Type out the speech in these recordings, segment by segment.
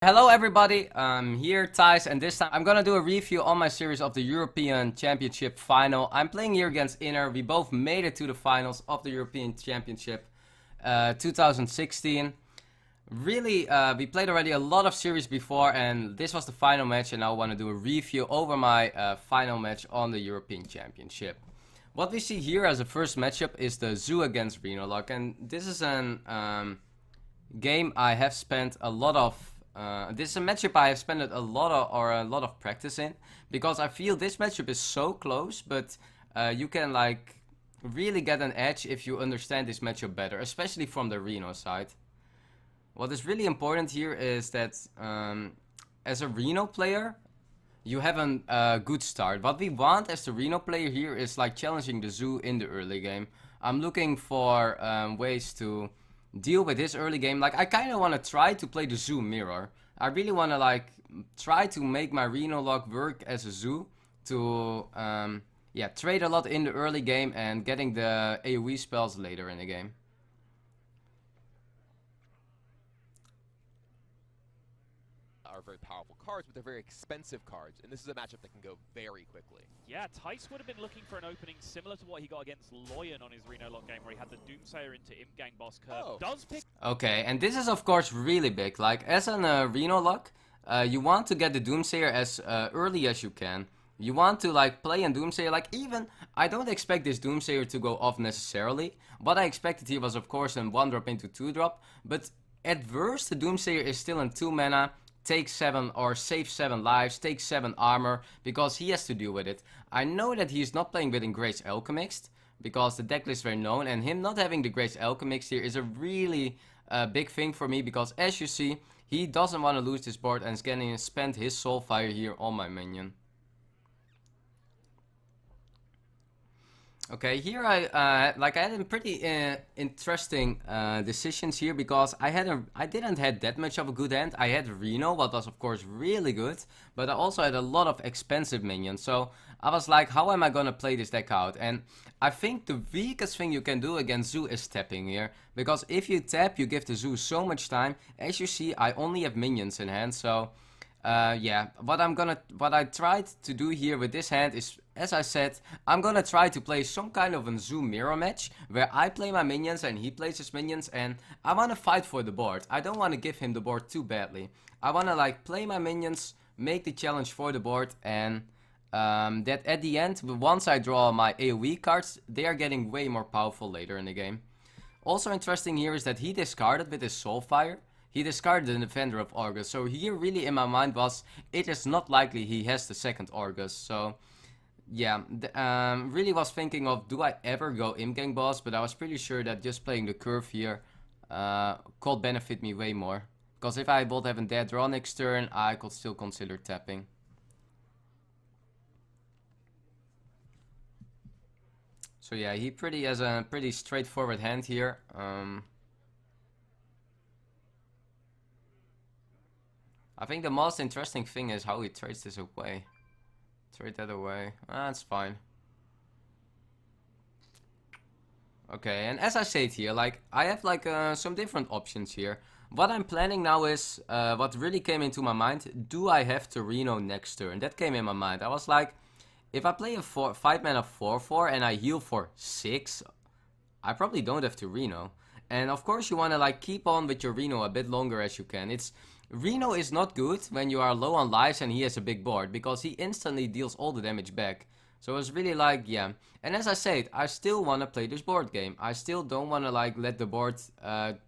Hello everybody, I'm here Thijs, and this time I'm gonna do a review on my series of the European Championship final. I'm playing here against Inner. We both made it to the finals of the European Championship 2016. Really, we played already a lot of series before, and this was the final match, and now I want to do a review over my final match on the European Championship. What we see here as a first matchup is the Zoo against Renolock, and this is an game I have spent a lot of this is a matchup I have spent a lot of practice in, because I feel this matchup is so close, but you can like really get an edge if you understand this matchup better, especially from the Reno side. What is really important here is that as a Reno player, you have a good start. What we want as the Reno player here is like challenging the Zoo in the early game. I'm looking for ways to deal with this early game. Like, I kind of want to try to play the Zoo mirror. I really want to like try to make my Renolock work as a Zoo to yeah, trade a lot in the early game and getting the AoE spells later in the game. Are very powerful cards, but they're very expensive cards, and this is a matchup that can go very quickly. Yeah, Thijs would have been looking for an opening similar to what he got against Loyan on his Renolock game, where he had the Doomsayer into Imgang boss curve. Oh. Does pick. Okay, and this is of course really big. Like, as an Renolock, you want to get the Doomsayer as early as you can. You want to like play in Doomsayer, like even, I don't expect this Doomsayer to go off necessarily. What I expected here was of course a 1-drop into 2-drop, but at worst the Doomsayer is still in 2 mana, take 7 or save 7 lives, take 7 armor, because he has to deal with it. I know that he's not playing with Grace Alchemist, because the deck is very known, and him not having the Grace Alchemist here is a really big thing for me, because as you see, he doesn't want to lose this board and is going to spend his Soulfire here on my minion. Okay, here I had a pretty interesting decisions here, because I didn't have that much of a good hand. I had Reno, what was of course really good, but I also had a lot of expensive minions. So I was like, how am I gonna play this deck out? And I think the weakest thing you can do against Zoo is tapping here, because if you tap, you give the Zoo so much time. As you see, I only have minions in hand, so yeah, what I tried to do here with this hand is, as I said, I'm gonna try to play some kind of a Zoo mirror match, where I play my minions and he plays his minions, and I wanna fight for the board. I don't wanna give him the board too badly. I wanna like play my minions, make the challenge for the board, and that at the end, once I draw my AoE cards, they are getting way more powerful later in the game. Also interesting here is that he discarded with his Soulfire. He discarded the Defender of Argus, so here really in my mind was, it is not likely he has the second Argus, so yeah, really was thinking of, do I ever go Imgang boss, but I was pretty sure that just playing the curve here could benefit me way more, because if I would have a dead draw next turn, I could still consider tapping. So yeah, he has a pretty straightforward hand here. I think the most interesting thing is how he trades this away. Trade that away. That's fine. Okay, and as I said here, like, I have like some different options here. What I'm planning now is, what really came into my mind, do I have to Reno next turn? That came in my mind. I was like, if I play a 5 mana 4/4 and I heal for 6, I probably don't have to Reno. And of course you want to like keep on with your Reno a bit longer as you can. Reno is not good when you are low on lives and he has a big board, because he instantly deals all the damage back. So it's really like, yeah. And as I said, I still want to play this board game. I still don't want to like let the board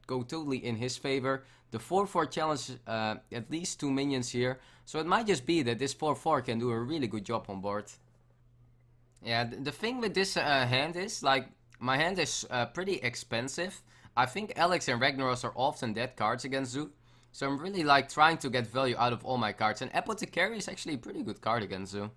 go totally in his favor. The 4/4 challenge at least 2 minions here. So it might just be that this 4/4 can do a really good job on board. Yeah, the thing with this hand is, like, my hand is pretty expensive. I think Alex and Ragnaros are often dead cards against Zoo. So I'm really like trying to get value out of all my cards. And Apothecary is actually a pretty good card against Zoo.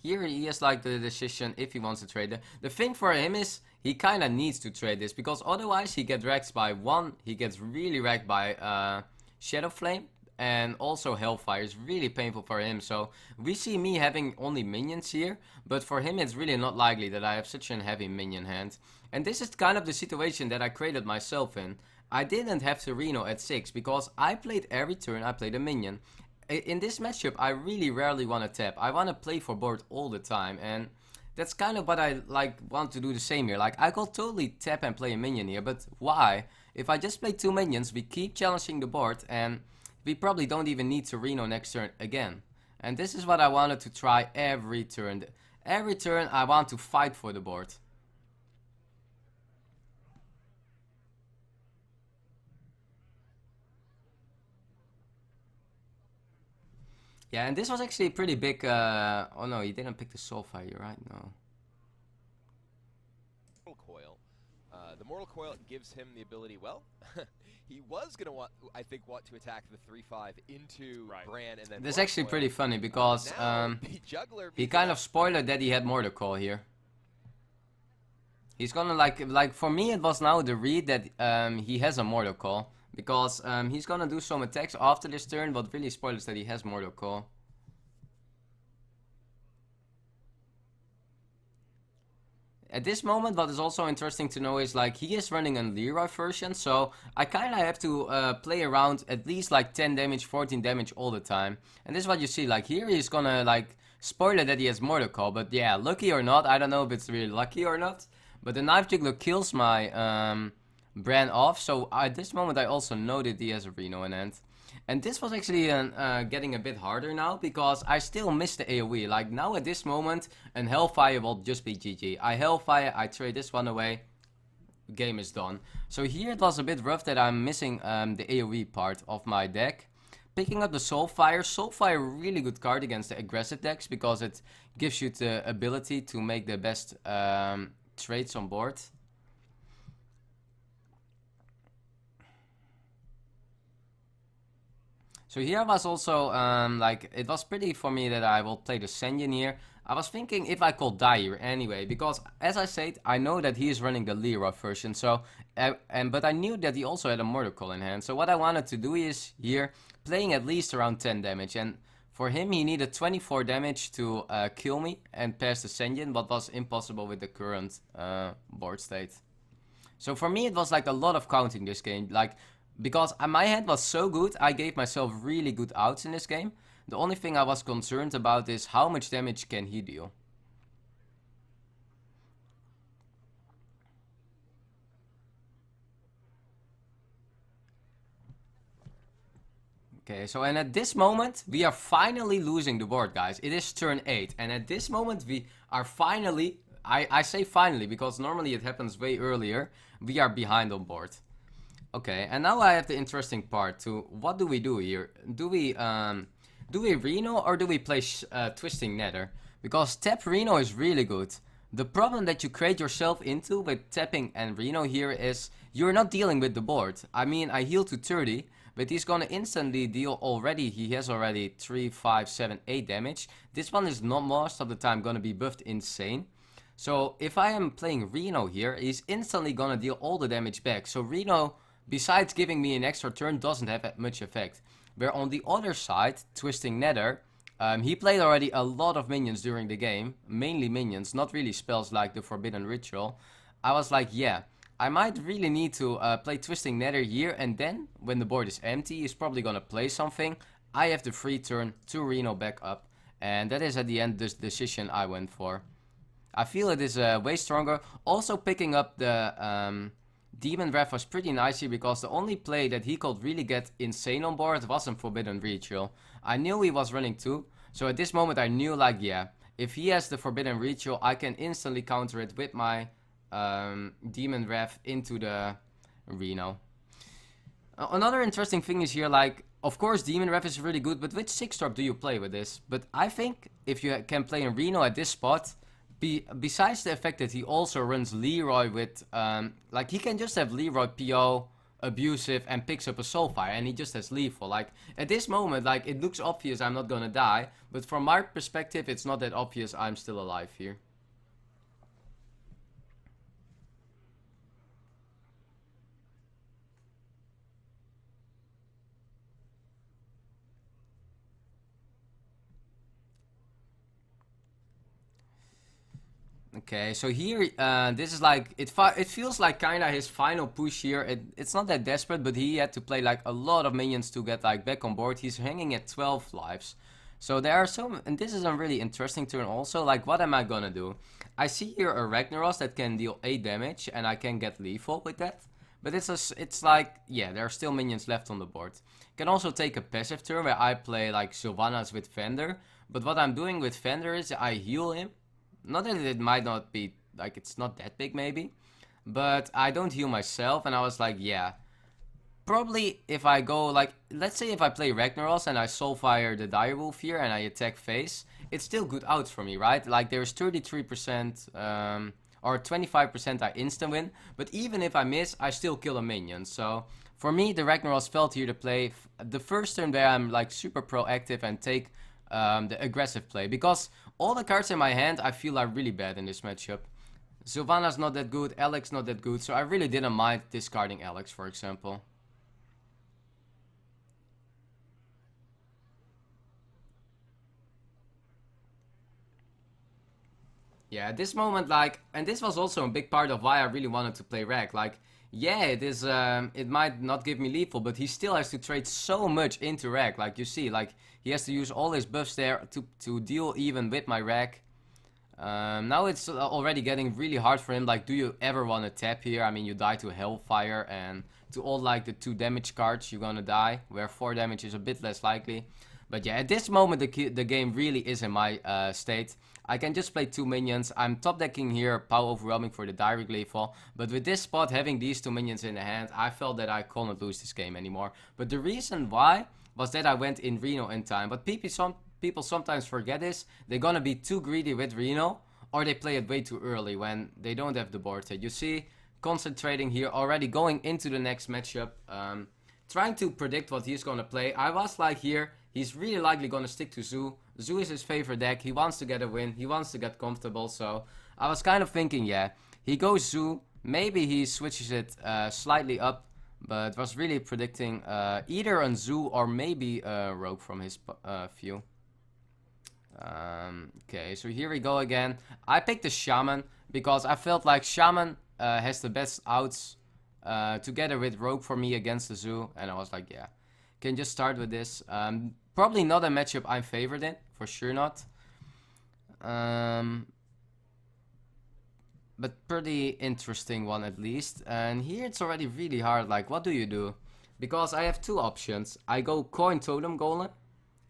Here he has like the decision if he wants to trade it. The thing for him is, he kind of needs to trade this, because otherwise he gets wrecked by he gets really wrecked by Shadow Flame. And also Hellfire is really painful for him. So we see me having only minions here, but for him it's really not likely that I have such a heavy minion hand. And this is kind of the situation that I created myself in. I didn't have to Reno at 6 because I played every turn, I played a minion. In this matchup, I really rarely want to tap. I want to play for board all the time, and that's kind of what I want to do the same here. Like, I could totally tap and play a minion here, but why? If I just play 2 minions, we keep challenging the board, and we probably don't even need to Reno next turn again. And this is what I wanted to try every turn. Every turn, I want to fight for the board. Yeah, and this was actually a pretty big, oh no, he didn't pick the Soulfire, you're right, no. Mortal Coil. The Mortal Coil gives him the ability, well, he was going to want to attack the 3-5 into Bran and then This is Mortal actually Coil. pretty funny because he kind of spoiled that he had Mortal Coil here. He's gonna like for me it was now the read that he has a Mortal Coil. Because he's gonna do some attacks after this turn, but really spoilers that he has Mortal Coil. At this moment, what is also interesting to know is like he is running a Leroy version, so I kinda have to play around at least like 10 damage, 14 damage all the time. And this is what you see, like here he's gonna like spoiler that he has Mortal Coil, but yeah, lucky or not, I don't know if it's really lucky or not. But the Knife Juggler kills my Bran off, so at this moment I also know that he has a Reno in hand. And this was actually getting a bit harder now, because I still miss the AoE. Like now at this moment, an Hellfire will just be GG. I Hellfire, I trade this one away, game is done. So here it was a bit rough that I'm missing the AoE part of my deck. Picking up the Soulfire. Soulfire, really good card against the aggressive decks, because it gives you the ability to make the best trades on board. So here was also, like, it was pretty for me that I will play the Senjin here. I was thinking if I could die here anyway, because as I said, I know that he is running the Leroy version, so, but I knew that he also had a Mortal Coil in hand. So what I wanted to do is, here, playing at least around 10 damage, and for him he needed 24 damage to kill me and pass the Senjin, what was impossible with the current board state. So for me it was like a lot of counting this game, like, because my hand was so good, I gave myself really good outs in this game. The only thing I was concerned about is how much damage can he deal. Okay, so and at this moment, we are finally losing the board, guys. It is turn 8, and at this moment we are finally, I say finally, because normally it happens way earlier, we are behind on board. Okay, and now I have the interesting part to what do we do here? Do we Reno or do we play Twisting Nether? Because tap Reno is really good. The problem that you create yourself into with tapping and Reno here is you're not dealing with the board. I mean, I heal to 30, but he's gonna instantly deal already. He has already 3, 5, 7, 8 damage. This one is not most of the time gonna be buffed insane. So if I am playing Reno here, he's instantly gonna deal all the damage back. So Reno, besides giving me an extra turn, doesn't have much effect. Where on the other side, Twisting Nether, he played already a lot of minions during the game. Mainly minions, not really spells like the Forbidden Ritual. I was like, yeah, I might really need to play Twisting Nether here, and then, when the board is empty, he's probably gonna play something. I have the free turn to Reno back up, and that is at the end the decision I went for. I feel it is way stronger. Also picking up the Demon Wrath was pretty nice here, because the only play that he could really get insane on board wasn't Forbidden Ritual. I knew he was running 2, so at this moment I knew, like, yeah, if he has the Forbidden Ritual, I can instantly counter it with my Demon Wrath into the Reno. Another interesting thing is here, like, of course Demon Wrath is really good, but which 6-drop do you play with this? But I think if you can play in Reno at this spot, besides the effect that he also runs Leroy with, like, he can just have Leroy PO, abusive, and picks up a Soulfire, and he just has lethal. Like, at this moment, like, it looks obvious I'm not gonna die, but from my perspective, it's not that obvious I'm still alive here. Okay, so here, this is like, it feels like kinda his final push here. It's not that desperate, but he had to play like a lot of minions to get like back on board. He's hanging at 12 lives. So there are some, and this is a really interesting turn also. Like, what am I gonna do? I see here a Ragnaros that can deal 8 damage, and I can get lethal with that. But it's like, yeah, there are still minions left on the board. Can also take a passive turn where I play like Sylvanas with Fender. But what I'm doing with Fender is I heal him. Not that it might not be, like, it's not that big maybe. But I don't heal myself, and I was like, yeah. Probably if I go, like, let's say if I play Ragnaros and I Soulfire the Direwolf here and I attack face, it's still good outs for me, right? Like, there's 33%, or 25% I instant win. But even if I miss, I still kill a minion. So, for me, the Ragnaros felt here to play the first turn where I'm, like, super proactive and take the aggressive play. Because all the cards in my hand, I feel are really bad in this matchup. Sylvana's not that good, Alex not that good, so I really didn't mind discarding Alex, for example. Yeah, at this moment, like, and this was also a big part of why I really wanted to play Rag. Like, yeah, it is, it might not give me lethal, but he still has to trade so much into Rag. Like, you see, like, he has to use all his buffs there to deal even with my Rag. Now it's already getting really hard for him. Like, do you ever want to tap here? I mean, you die to Hellfire, and to all, like, the 2 damage cards, you're gonna die, where 4 damage is a bit less likely. But yeah, at this moment, the game really is in my state. I can just play 2 minions. I'm top decking here, Power Overwhelming for the direct lethal. But with this spot, having these 2 minions in the hand, I felt that I couldn't lose this game anymore. But the reason why was that I went in Reno in time. But people sometimes forget this. They're gonna be too greedy with Reno, or they play it way too early when they don't have the board set. You see, concentrating here, already going into the next matchup. Trying to predict what he's gonna play. I was like here, he's really likely gonna stick to Zoo. Zoo is his favorite deck. He wants to get a win. He wants to get comfortable. So I was kind of thinking, yeah, he goes Zoo. Maybe he switches it slightly up. But was really predicting either a Zoo or maybe a Rogue from his view. Okay, so here we go again. I picked the Shaman because I felt like Shaman has the best outs together with Rogue for me against the Zoo. And I was like, yeah, can just start with this. Probably not a matchup I'm favored in, for sure not. But pretty interesting one at least. And here it's already really hard, like, what do you do? Because I have 2 options. I go Coin Totem Golem,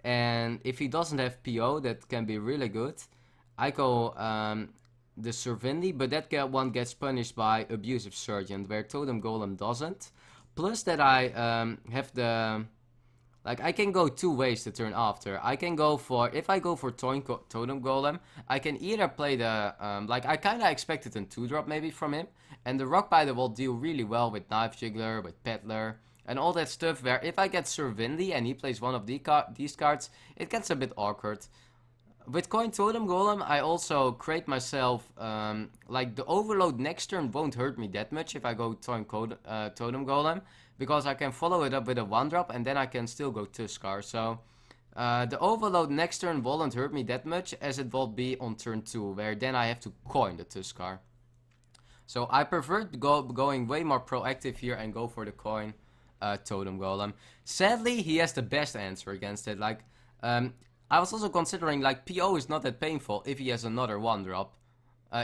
and if he doesn't have PO, that can be really good. I go the Servindi, but that one gets punished by Abusive Sergeant, where Totem Golem doesn't. Plus that I have the... Like, I can go 2 ways the turn after. I can go for... If I go for Totem Golem, I can either play the... like, I kind of expected a 2-drop maybe from him. And the Rockbiter will deal really well with Knife Jiggler, with Peddler, and all that stuff. Where if I get Servindi and he plays one of these cards, it gets a bit awkward. With Coin Totem Golem, I also create myself... like, the Overload next turn won't hurt me that much if I go Totem Golem. Because I can follow it up with a 1-drop and then I can still go Tuskar. So the Overload next turn won't hurt me that much as it will be on turn 2. Where then I have to coin the Tuskar. So I prefer going way more proactive here and go for the coin Totem Golem. Sadly, he has the best answer against it. Like, I was also considering, like, PO is not that painful if he has another 1-drop.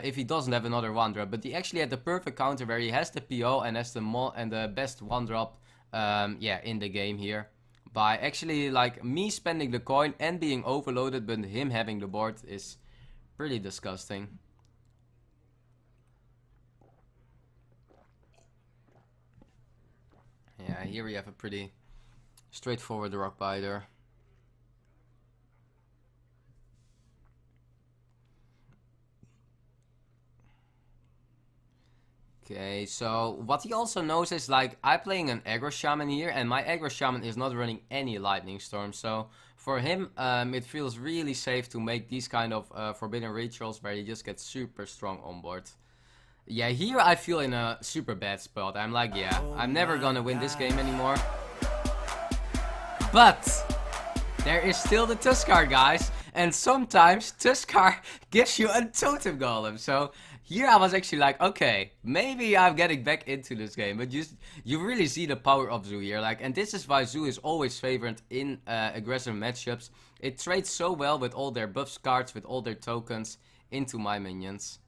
If he doesn't have another 1-drop, but he actually had the perfect counter where he has the PO and has the best 1-drop, yeah, in the game here. By actually, like, me spending the coin and being overloaded, but him having the board is pretty disgusting. Yeah, here we have a pretty straightforward Rockbiter. Okay, so what he also knows is, like, I'm playing an Aggro Shaman here, and my Aggro Shaman is not running any Lightning Storm, so for him, it feels really safe to make these kind of Forbidden Rituals where he just gets super strong on board. Yeah, here I feel in a super bad spot. I'm like, yeah, I'm never gonna win this game anymore. But there is still the Tuskar, guys. and sometimes Tuskar gives you a totem golem. So here I was actually like, okay, maybe I'm getting back into this game. But you really see the power of Zoo here. Like, and this is why Zoo is always favored in aggressive matchups. It trades so well with all their buffs cards, with all their tokens into my minions.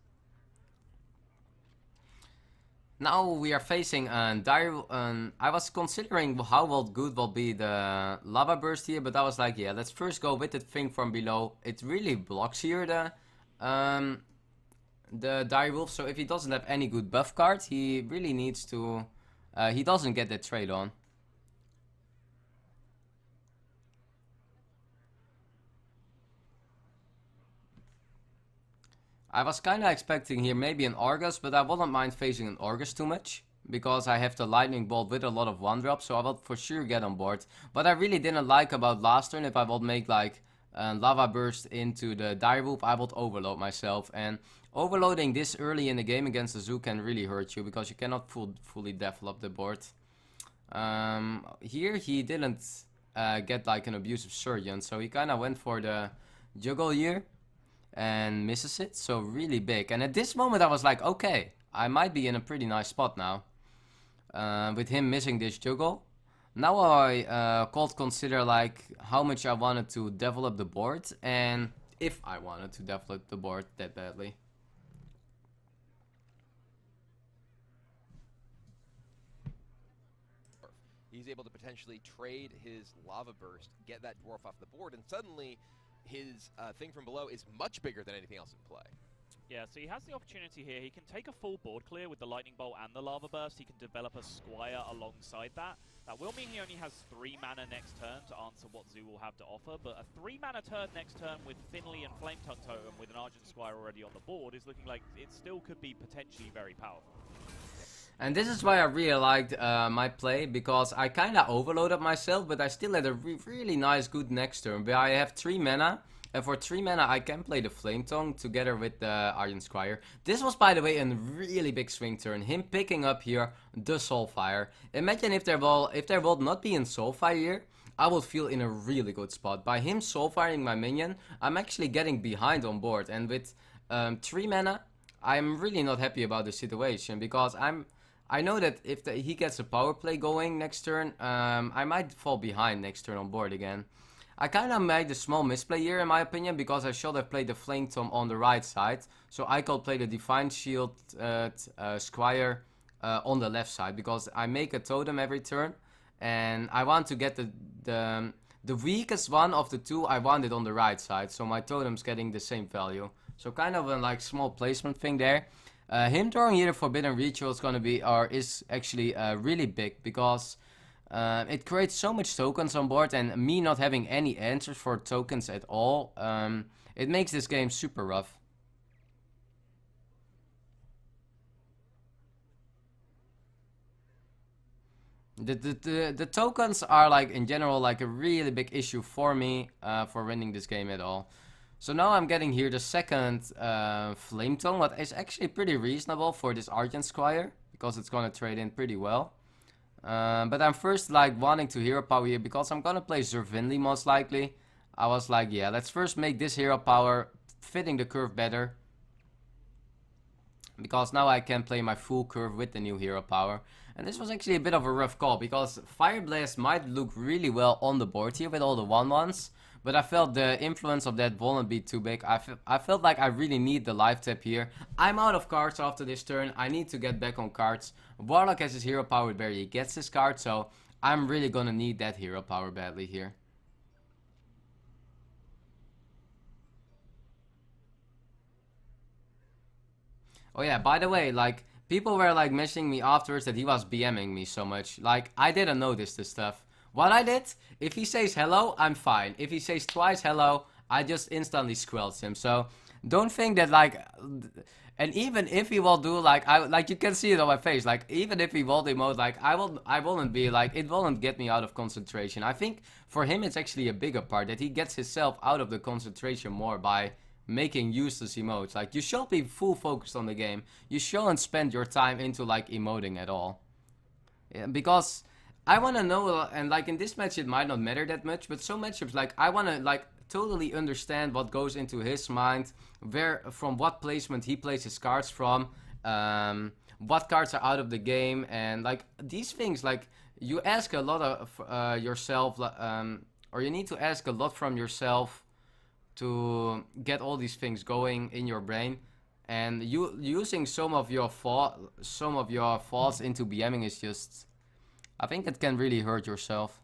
Now we are facing I was considering how good will be the lava burst here, but I was like, yeah, let's first go with the thing from below. It really blocks here the direwolf, so if he doesn't have any good buff cards, he really needs to he doesn't get that trade on. I was kinda expecting here maybe an Argus, but I wouldn't mind facing an Argus too much, because I have the lightning bolt with a lot of 1-drop, so I will for sure get on board. What I really didn't like about last turn, if I would make like lava burst into the direwolf, I would overload myself, and overloading this early in the game against the Zoo can really hurt you, because you cannot fully develop the board. Here he didn't get like an abusive surgeon, so he kinda went for the juggle here and misses it, so really big. And at this moment I was like, okay, I might be in a pretty nice spot now with him missing this juggle. Now I could consider like how much I wanted to develop the board, and if I wanted to develop the board that badly. He's able to potentially trade his lava burst, get that dwarf off the board, and suddenly his thing from below is much bigger than anything else in play. Yeah, so he has the opportunity here. He can take a full board clear with the lightning bolt and the lava burst. He can develop a squire alongside that. That will mean he only has 3 mana next turn to answer what Zoo will have to offer, but a 3 mana turn next turn with Finley and Flame Tongue Totem with an Argent Squire already on the board is looking like it still could be potentially very powerful. And this is why I really liked my play, because I kinda overloaded myself, but I still had a really nice good next turn, where I have 3 mana, and for 3 mana I can play the Flame Tongue together with the Iron Squire. This was, by the way, a really big swing turn, him picking up here the Soulfire. Imagine if there will not be in Soulfire here, I would feel in a really good spot. By him Soulfiring my minion, I'm actually getting behind on board, and with 3 mana, I'm really not happy about the situation, because I know that if he gets a power play going next turn, I might fall behind next turn on board again. I kinda made a small misplay here in my opinion, because I should have played the Flame Tongue on the right side, so I could play the Divine Shield Squire on the left side, because I make a totem every turn, and I want to get the weakest one of the two. I want it on the right side, so my totem's getting the same value. So kind of a like small placement thing there. Him throwing here the Forbidden Ritual is actually really big, because it creates so much tokens on board, and me not having any answers for tokens at all, it makes this game super rough. The tokens are like in general like a really big issue for me for winning this game at all. So now I'm getting here the second Flame Tongue, what is actually pretty reasonable for this Argent Squire, because it's gonna trade in pretty well. But I'm first like wanting to hero power here, because I'm gonna play Zervinli most likely. I was like, yeah, let's first make this hero power fitting the curve better, because now I can play my full curve with the new hero power. And this was actually a bit of a rough call, because Fire Blast might look really well on the board here with all the 1/1s. But I felt the influence of that won't be too big. I felt like I really need the life tap here. I'm out of cards after this turn. I need to get back on cards. Warlock has his hero power where he gets his card, so I'm really gonna need that hero power badly here. Oh yeah, by the way, like, people were like messaging me afterwards that he was BMing me so much. Like, I didn't notice this stuff. What I did, if he says hello, I'm fine. If he says twice hello, I just instantly squelch him. So don't think that like, and even if he will do like you can see it on my face, like even if he will emote, like I won't be like, it won't get me out of concentration. I think for him it's actually a bigger part, that he gets himself out of the concentration more by making useless emotes. Like, you should be full focused on the game. You shouldn't spend your time into like emoting at all. Yeah, because I want to know, and like in this match it might not matter that much, but some matchups like I want to like totally understand what goes into his mind, from what placement he plays his cards from, what cards are out of the game, and like these things, like you ask a lot of yourself, or you need to ask a lot from yourself to get all these things going in your brain. And you using some of your thoughts into BMing is just, I think it can really hurt yourself.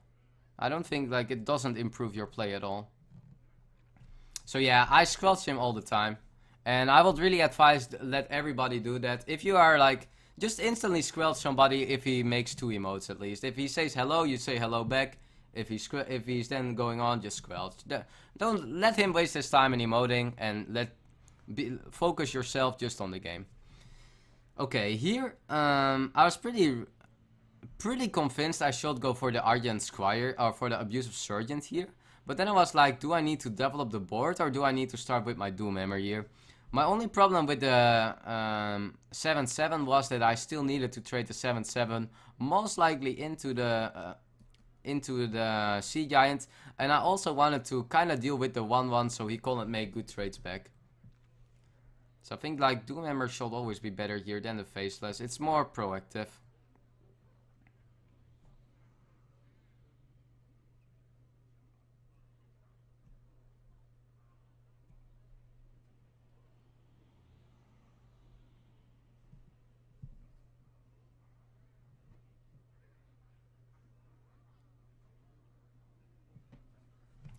I don't think, like, it doesn't improve your play at all. So yeah, I squelch him all the time, and I would really advise let everybody do that. If you are like, just instantly squelch somebody if he makes 2 emotes at least. If he says hello, you say hello back. If he's then going on, just squelch. Don't let him waste his time in emoting, and focus yourself just on the game. Okay, here I was pretty convinced I should go for the Argent Squire, or for the Abusive Sergeant here. But then I was like, do I need to develop the board, or do I need to start with my Doomhammer here? My only problem with the 7-7 was that I still needed to trade the 7-7 most likely into the Sea Giant, and I also wanted to kind of deal with the 1-1 so he couldn't make good trades back. So I think like Doomhammer should always be better here than the Faceless. It's more proactive.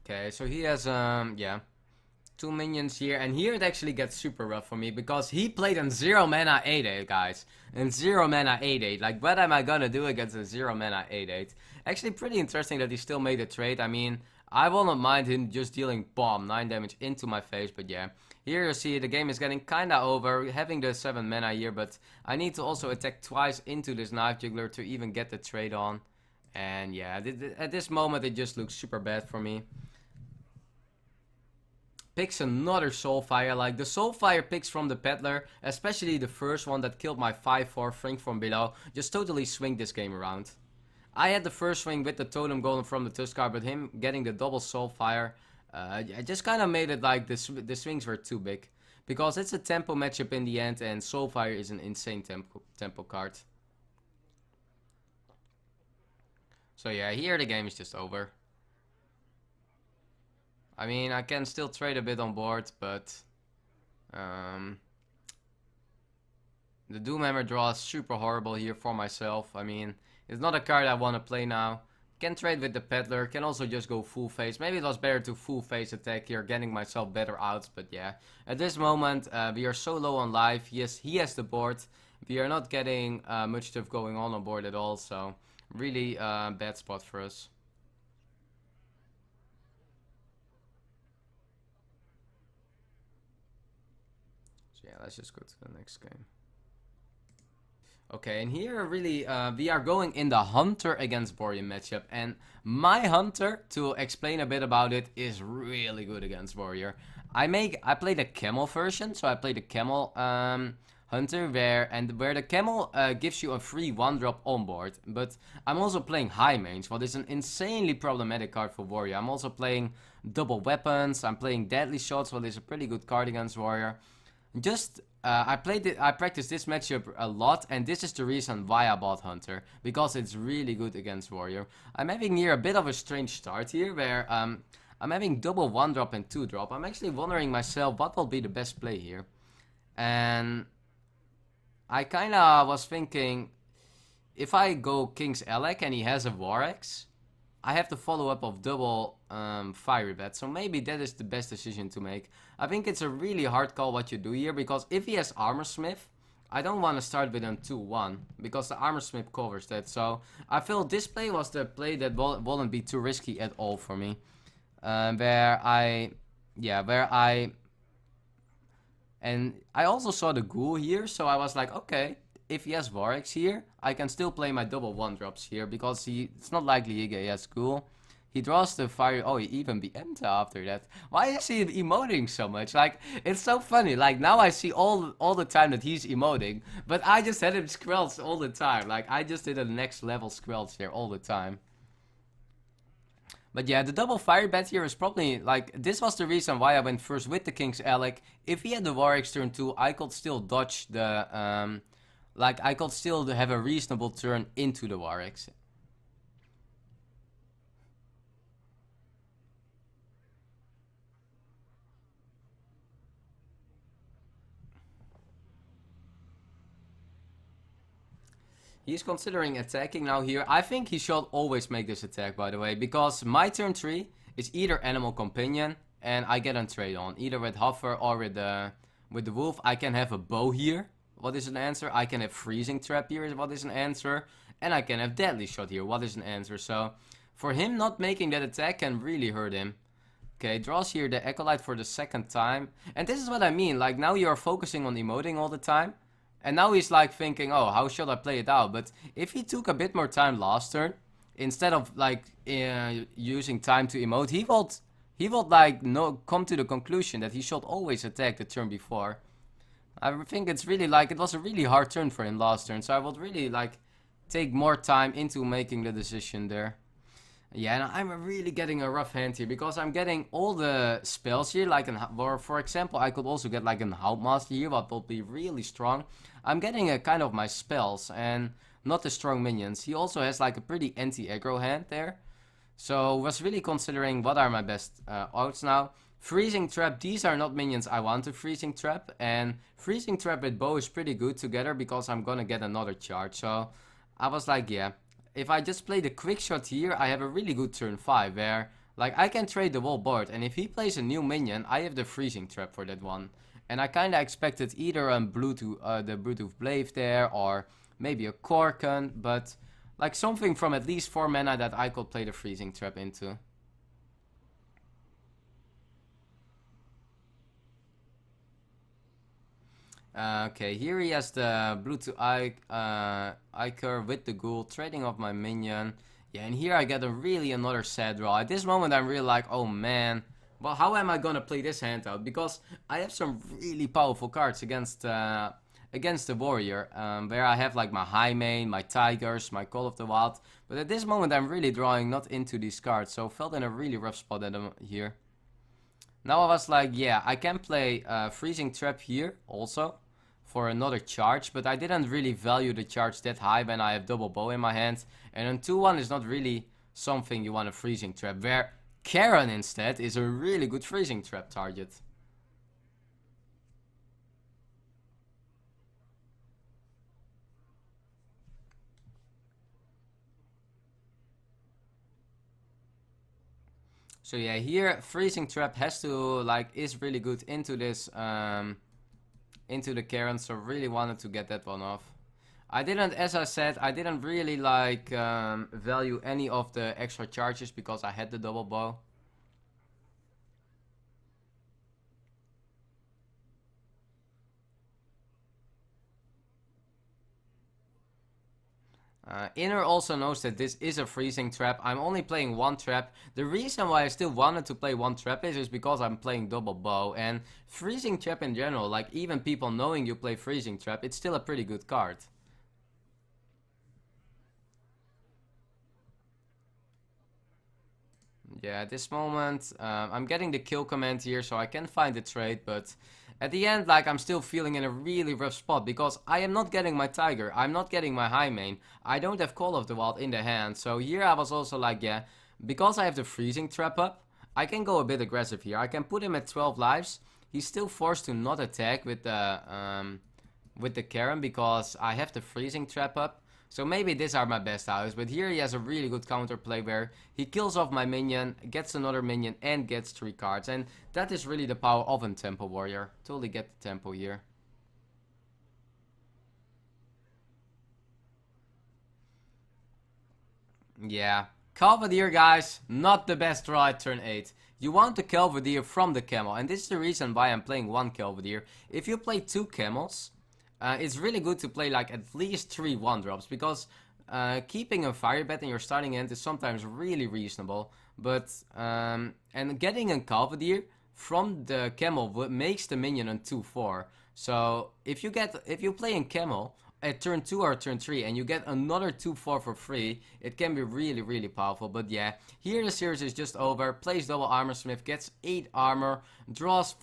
Okay, so he has, yeah, 2 minions here, and here it actually gets super rough for me, because he played on 0 mana 8-8, guys. And 0 mana 8-8, like, what am I gonna do against a 0 mana 8-8? Actually, pretty interesting that he still made a trade. I mean, I will not mind him just dealing bomb 9 damage into my face, but yeah. Here you see the game is getting kinda over, having the 7 mana here, but I need to also attack twice into this Knife Juggler to even get the trade on. And yeah, at this moment it just looks super bad for me. Picks another Soulfire, like the Soulfire picks from the Peddler, especially the first one that killed my 5-4 Frink from below, just totally swing this game around. I had the first swing with the Totem Golem from the Tuskar, but him getting the double Soulfire, I just kind of made it like the swings were too big. Because it's a tempo matchup in the end, and Soulfire is an insane tempo card. So yeah, here the game is just over. I mean, I can still trade a bit on board, but the Doomhammer draw is super horrible here for myself. I mean, it's not a card I want to play now. Can trade with the Peddler, can also just go full face. Maybe it was better to full face attack here, getting myself better outs, but yeah. At this moment, we are so low on life. Yes, he has the board. We are not getting much stuff going on board at all, so really bad spot for us. Yeah, let's just go to the next game. Okay, and here really we are going in the Hunter against Warrior matchup, and my Hunter, to explain a bit about it, is really good against Warrior. I play the Camel version, so I play the Camel Hunter where the Camel gives you a free 1-drop on board, but I'm also playing High Mange, what is an insanely problematic card for Warrior. I'm also playing Double Weapons, I'm playing Deadly Shots, what is a pretty good card against Warrior. Just, I practiced this matchup a lot, and this is the reason why I bought Hunter, because it's really good against Warrior. I'm having here a bit of a strange start here, where I'm having double 1-drop and 2-drop. I'm actually wondering myself what will be the best play here. And I kinda was thinking, if I go King's Alec and he has a War Axe, I have the follow-up of double Fiery Bet, so maybe that is the best decision to make. I think it's a really hard call what you do here, because if he has Armor Smith, I don't want to start with him 2-1, because the Armor Smith covers that. So I feel this play was the play that wouldn't be too risky at all for me. And I also saw the Ghoul here, so I was like, okay, if he has War Axe here, I can still play my double 1-drops here, because it's not likely he has Ghoul. He draws the fire. Oh, he even BM'd after that. Why is he emoting so much? Like, it's so funny. Like, now I see all the time that he's emoting, but I just had him squelch all the time. Like, I just did a next level squelch here all the time. But yeah, the double fire bet here is probably, like, this was the reason why I went first with the King's Alec. If he had the Warwick's turn 2, I could still dodge the, like, I could still have a reasonable turn into the Warwick's. He's considering attacking now here. I think he should always make this attack, by the way, because my turn 3 is either Animal Companion, and I get a trade on, either with Hover or with the Wolf. I can have a bow here, what is an answer? I can have Freezing Trap here, what is an answer? And I can have Deadly Shot here, what is an answer? So, for him not making that attack can really hurt him. Okay, draws here the Acolyte for the second time. And this is what I mean, like now you're focusing on emoting all the time. And now he's like thinking, oh, how should I play it out? But if he took a bit more time last turn, instead of like using time to emote, he would like come to the conclusion that he should always attack the turn before. I think it's really like, it was a really hard turn for him last turn. So I would really like take more time into making the decision there. Yeah, and I'm really getting a rough hand here because I'm getting all the spells here, like for example, I could also get like an Houndmaster here, what would be really strong. I'm getting a kind of my spells and not the strong minions. He also has like a pretty anti-aggro hand there. So was really considering what are my best outs now. Freezing Trap, these are not minions I want to Freezing Trap. And Freezing Trap with Bow is pretty good together because I'm gonna get another charge. So I was like, yeah. If I just play the quick shot here, I have a really good turn 5 where like I can trade the whole board, and if he plays a new minion, I have the freezing trap for that one. And I kinda expected either the Bluetooth Blade there or maybe a Korken, but like something from at least 4 mana that I could play the freezing trap into. Okay, here he has the Bluetooth Iker with the Ghoul, trading off my minion. Yeah, and here I get another sad draw. At this moment I'm really like, oh man, well, how am I gonna play this hand out? Because I have some really powerful cards against the Warrior, where I have like my Highmane, my Tigers, my Call of the Wild. But at this moment I'm really drawing not into these cards, so felt in a really rough spot here. Now I was like, yeah, I can play Freezing Trap here also for another charge, but I didn't really value the charge that high when I have double bow in my hand. And then 2-1 is not really something you want to Freezing Trap, where Karen instead is a really good Freezing Trap target. So yeah, here Freezing Trap has to like is really good into this into the Karen, so really wanted to get that one off. I didn't, as I said, I didn't really like value any of the extra charges because I had the double bow. Inner also knows that this is a freezing trap. I'm only playing one trap. The reason why I still wanted to play one trap is because I'm playing double bow. And freezing trap in general, like even people knowing you play freezing trap, it's still a pretty good card. Yeah, at this moment, I'm getting the kill command here, so I can find the trade, but at the end, like, I'm still feeling in a really rough spot, because I am not getting my Tiger, I'm not getting my Highmane, I don't have Call of the Wild in the hand, so here I was also like, yeah, because I have the freezing trap up, I can go a bit aggressive here, I can put him at 12 lives, he's still forced to not attack with the Karen, because I have the freezing trap up. So maybe these are my best outs, but here he has a really good counterplay where he kills off my minion, gets another minion and gets 3 cards. And that is really the power of a tempo warrior. Totally get the tempo here. Yeah, Calvadir guys, not the best draw at turn 8. You want the Calvadir from the camel, and this is the reason why I'm playing one Calvadir. If you play 2 camels, it's really good to play like at least 3 1-drops, because keeping a fire bet in your starting hand is sometimes really reasonable. But and getting a Calvadir from the camel makes the minion a 2-4. So if you play in camel, at turn 2 or turn 3 and you get another 2/4 for free, it can be really, really powerful. But yeah, here the series is just over. Plays double armor smith, gets 8 armor, draws